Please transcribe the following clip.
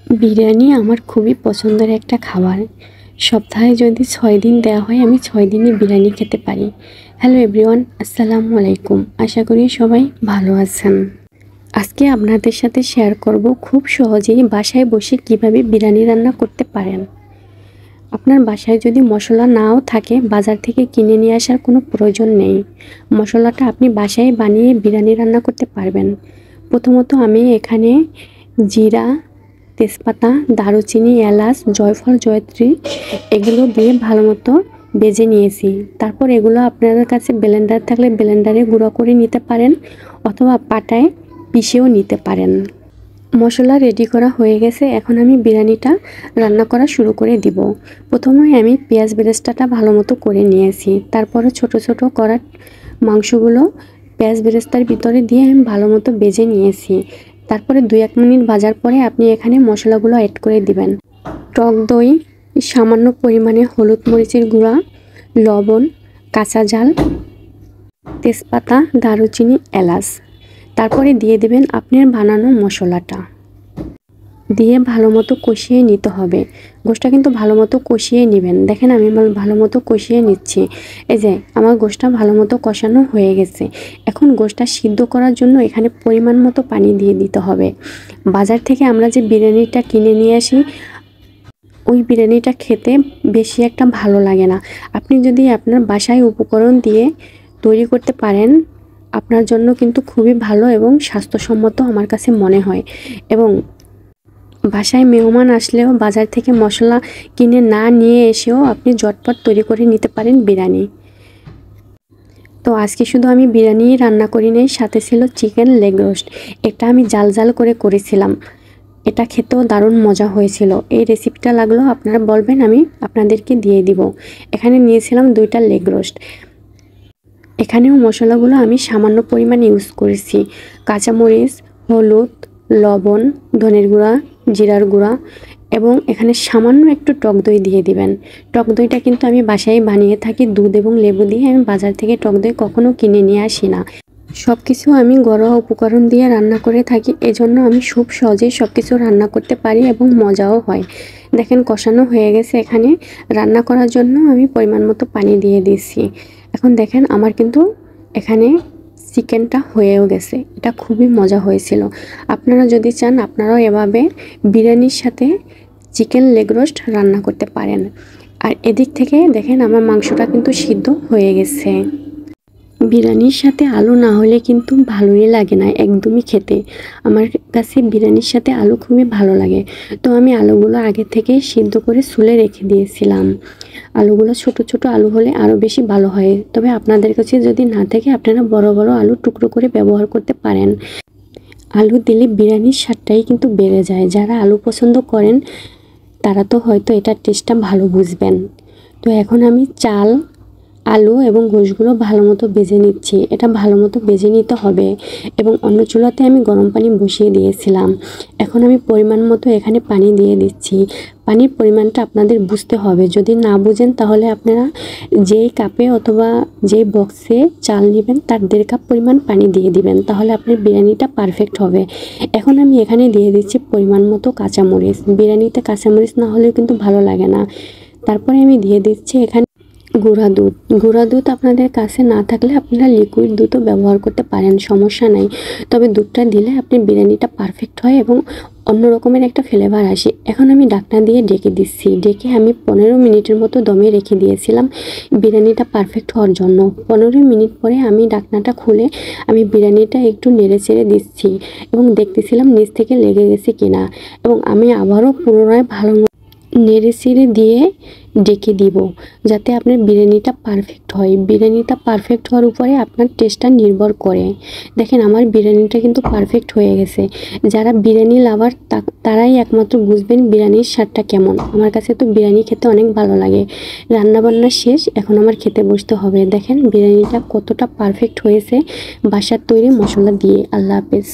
বিরিয়ানি আমার খুবই পছন্দের একটা খাবার। সপ্তাহে যদি ৬ দিন দেওয়া হয় আমি ৬ দিনই বিরিয়ানি খেতে পারি। হ্যালো এভরিওয়ান, আসসালামু আলাইকুম। আশা করি সবাই ভালো আছেন। আজকে আপনাদের সাথে শেয়ার করব খুব সহজেই বাসায় বসে কিভাবে বিরিয়ানি রান্না করতে পারেন। আপনার বাসায় যদি মশলা নাও থাকে বাজার থেকে কিনে নিয়ে আসার কোনো প্রয়োজন নেই। মশলাটা আপনি বাসায় বানিয়ে বিরিয়ানি রান্না করতে পারবেন। প্রথমত আমি এখানে জিরা, তেজপাতা, দারুচিনি, এলাচ, জয়ফল, জয়ত্রী এগুলো দিয়ে ভালো মতো ভেজে নিয়েছি। তারপর এগুলো আপনাদের কাছে ব্লেন্ডার থাকলে ব্লেন্ডারে গুঁড়ো করে নিতে পারেন অথবা পাটায় পিষেও নিতে পারেন। মশলা রেডি করা হয়ে গেছে, এখন আমি বিরিয়ানিটা রান্না করা শুরু করে দিব। প্রথমে আমি পেঁয়াজ বেরেস্তাটা ভালো মতো করে নিয়েছি। তারপরে ছোট ছোট করা মাংসগুলো পেঁয়াজ বেরেস্তার ভিতরে দিয়ে আমি ভালো মতো ভেজে নিয়েছি। তারপরে 2-1 মিনিট ভাজার পরে আপনি এখানে মশলাগুলো অ্যাড করে দিবেন। টক দই, সামান্য পরিমাণে হলুদ মরিচের গুঁড়া, লবণ, কাঁচা ঝাল, তেজপাতা, দারুচিনি, এলাচ। তারপরে দিয়ে দেবেন আপনার বানানো মশলাটা দিয়ে ভালো মতো কষিয়ে নিতে হবে। গোশটা কিন্তু ভালো মতো কষিয়ে নেবেন। দেখেন আমি ভালো মতো কষিয়ে নিচ্ছি। এই যে আমার গোশটা ভালো মতো কষানো হয়ে গেছে। এখন গোশটা সিদ্ধ করার জন্য এখানে পরিমাণ মতো পানি দিয়ে দিতে হবে। বাজার থেকে আমরা যে বিরিয়ানিটা কিনে নিয়ে আসি ওই বিরিয়ানিটা খেতে বেশি একটা ভালো লাগে না। আপনি যদি আপনার বাসায় উপকরণ দিয়ে তৈরি করতে পারেন আপনার জন্য কিন্তু খুবই ভালো এবং স্বাস্থ্যসম্মত আমার কাছে মনে হয়। এবং বাসায় মেহমান আসলেও বাজার থেকে মশলা কিনে না নিয়ে এসেও আপনি ঝটপট তৈরি করে নিতে পারেন বিরিয়ানি। তো আজকে শুধু আমি বিরিয়ানি রান্না করি নাই, সাথে ছিল চিকেন লেগ রোস্ট। এটা আমি জাল জাল করে করেছিলাম। এটা খেতেও দারুণ মজা হয়েছিল। এই রেসিপিটা লাগলো আপনারা বলবেন, আমি আপনাদেরকে দিয়ে দিব। এখানে নিয়েছিলাম 2টা লেগ রোস্ট। এখানেও মশলাগুলো আমি সামান্য পরিমাণ ইউজ করেছি। কাঁচামরিচ, হলুদ, লবণ, ধনের গুঁড়া, জিরার গুঁড়া এবং এখানে সামান্য একটু টক দই দিয়ে দিবেন। টক দইটা কিন্তু আমি বাসায় বানিয়ে থাকি দুধ এবং লেবু দিয়ে। আমি বাজার থেকে টক দই কখনো কিনে নিয়ে আসি না। সব কিছু আমি ঘরোয়া উপকরণ দিয়ে রান্না করে থাকি, এজন্য আমি খুব সহজেই সব কিছু রান্না করতে পারি এবং মজাও হয়। দেখেন কষানো হয়ে গেছে। এখানে রান্না করার জন্য আমি পরিমাণ মতো পানি দিয়ে দিয়েছি। এখন দেখেন আমার কিন্তু এখানে চিকেনটা হয়েও গেছে। এটা খুবই মজা হয়েছিল। আপনারা যদি চান আপনারাও এভাবে বিরিয়ানির সাথে চিকেন লেগ রোস্ট রান্না করতে পারেন। আর এদিক থেকে দেখেন আমার মাংসটা কিন্তু সিদ্ধ হয়ে গেছে। বিরিয়ানির সাথে আলু না হলে কিন্তু ভালোই লাগে না একদমই খেতে। আমার কাছে বিরিয়ানির সাথে আলু খুবই ভালো লাগে। তো আমি আলুগুলো আগে থেকে সিদ্ধ করে ছুলে রেখে দিয়েছিলাম। আলুগুলো ছোট ছোট আলু হলে আরও বেশি ভালো হয়। তবে আপনাদের কাছে যদি না থাকে আপনারা বড় বড় আলু টুকরো করে ব্যবহার করতে পারেন। আলু দিলে বিরিয়ানির স্বাদটাই কিন্তু বেড়ে যায়। যারা আলু পছন্দ করেন তারা তো হয়তো এটার টেস্টটা ভালো বুঝবেন। তো এখন আমি চাল, আলু এবং গোশগুলো ভালো মতো ভেজে নিচ্ছি। এটা ভালো মতো ভেজে নিতে হবে। এবং অন্য চুলাতে আমি গরম পানি বসিয়ে দিয়েছিলাম। এখন আমি পরিমাণ মতো এখানে পানি দিয়ে দিচ্ছি। পানির পরিমাণটা আপনাদের বুঝতে হবে। যদি না বুঝেন তাহলে আপনারা যেই কাপে অথবা যেই বক্সে চাল নেবেন তার 1.5 কাপ পরিমাণ পানি দিয়ে দিবেন, তাহলে আপনার বিরিয়ানিটা পারফেক্ট হবে। এখন আমি এখানে দিয়ে দিচ্ছি পরিমাণ মতো কাঁচামরিচ। বিরিয়ানিতে কাঁচামরিচ না হলেও কিন্তু ভালো লাগে না। তারপরে আমি দিয়ে দিচ্ছি এখানে গুঁড়া দুধ। গুঁড়া দুধ আপনাদের কাছে না থাকলে আপনারা লিকুইড দুধও ব্যবহার করতে পারেন, সমস্যা নাই। তবে দুধটা দিলে আপনার বিরিয়ানিটা পারফেক্ট হয় এবং অন্য রকমের একটা ফ্লেভার আসে। এখন আমি ঢাকনা দিয়ে ঢেকে দিচ্ছি। ঢেকে আমি 15 মিনিটের মতো দমে রেখে দিয়েছিলাম বিরিয়ানিটা পারফেক্ট হওয়ার জন্য। 15 মিনিট পরে আমি ঢাকনাটা খুলে আমি বিরিয়ানিটা একটু নেড়ে চেড়ে দিচ্ছি এবং দেখতেছিলাম নিচ থেকে লেগে গেছে কিনা। এবং আমি আবারও পুনরায় ভালো নেড়ে চেড়ে দিয়ে ঢেকে দিব যাতে আপনার বিরিয়ানিটা পারফেক্ট হয়। বিরিয়ানিটা পারফেক্ট হওয়ার উপরে আপনার টেস্টটা নির্ভর করে। দেখেন আমার বিরিয়ানিটা কিন্তু পারফেক্ট হয়ে গেছে। যারা বিরিয়ানি লাভার তারাই একমাত্র বুঝবেন বিরিয়ানির স্বাদটা কেমন। আমার কাছে তো বিরিয়ানি খেতে অনেক ভালো লাগে। রান্নাবান্না শেষ, এখন আমার খেতে বসতে হবে। দেখেন বিরিয়ানিটা কতটা পারফেক্ট হয়েছে বাসার তৈরি মশলা দিয়ে। আল্লাহ হাফেজ।